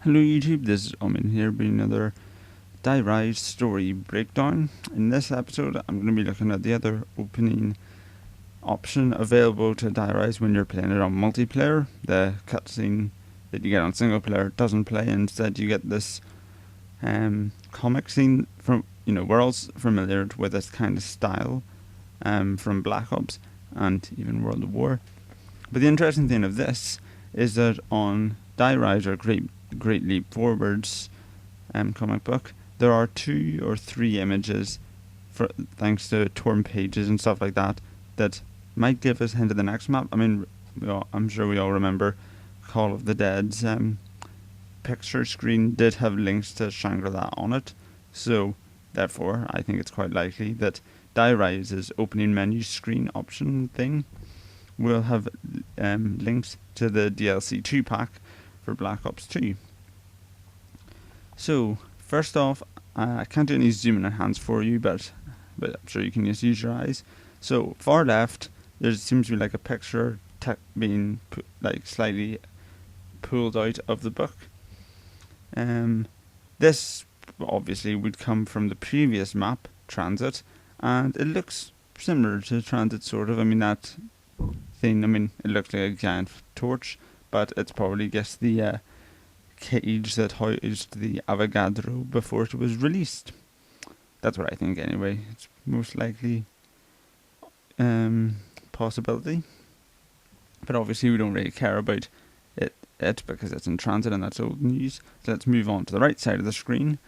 Hello YouTube, this is Omin here with another Die Rise story breakdown. In this episode I'm going to be looking at the other opening option available to Die Rise when you're playing it on multiplayer. The cutscene that you get on single player doesn't play, instead you get this comic scene from, we're all familiar with this kind of style from Black Ops and even World at War. But the interesting thing of this is that on Die Rise or Great Leap Forward's comic book, there are 2 or 3 images, thanks to torn pages and stuff like that, that might give us a hint of the next map. I mean, I'm sure we all remember Call of the Dead's picture screen did have links to Shangri-La on it, so therefore I think it's quite likely that Die Rise's opening menu screen option thing will have links to the DLC 2 pack for Black Ops 2. So first off, I can't do any zoom in hands for you, but I'm sure you can just use your eyes. So far left, there seems to be like a picture being slightly pulled out of the book. This obviously would come from the previous map, Transit, and it looks similar to Transit sort of. I mean, that thing, it looks like a giant torch, but it's probably just the cage that housed the Avogadro before it was released. That's what I think anyway. It's most likely possibility, but obviously we don't really care about it because it's in transit and that's old news. So let's move on to the right side of the screen,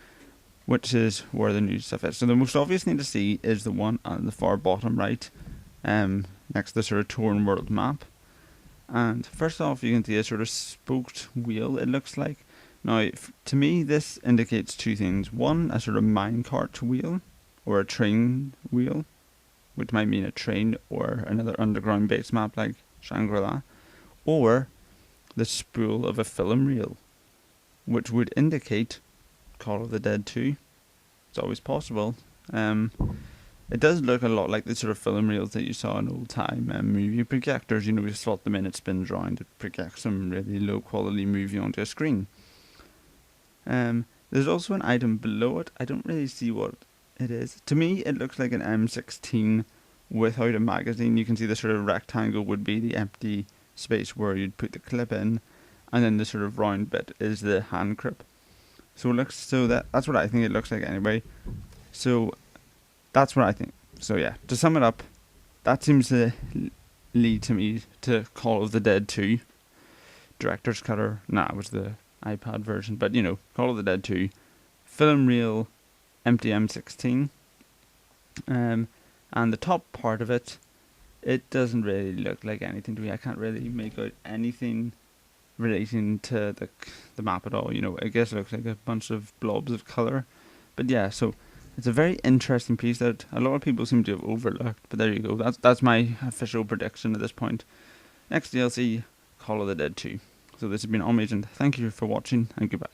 which is where the new stuff is. So the most obvious thing to see is the one on the far bottom right, next to the sort of torn world map. And first off, you can see a sort of spoked wheel, it looks like. Now, to me, this indicates 2 things. One, a sort of minecart wheel, or a train wheel, which might mean a train or another underground base map like Shangri-La, or the spool of a film reel, which would indicate Call of the Dead 2. It's always possible. It does look a lot like the sort of film reels that you saw in old time movie projectors. You slot them in, it spins around, it projects some really low quality movie onto a screen. There's also an item below it. I don't really see what it is. To me, it looks like an M16 without a magazine. You can see the sort of rectangle would be the empty space where you'd put the clip in, and then the sort of round bit is the hand grip. So that's what I think it looks like anyway. So that's what I think. So yeah, to sum it up, that seems to lead to me to Call of the Dead 2. Director's Cut, it was the iPad version, but Call of the Dead 2, film reel, empty M16, and the top part of it doesn't really look like anything to me. I can't really make out anything relating to the map at all. I guess it looks like a bunch of blobs of colour, but yeah, so it's a very interesting piece that a lot of people seem to have overlooked, but there you go. That's my official prediction at this point. Next DLC, Call of the Dead 2. So this has been Omagent. Thank you for watching, and goodbye.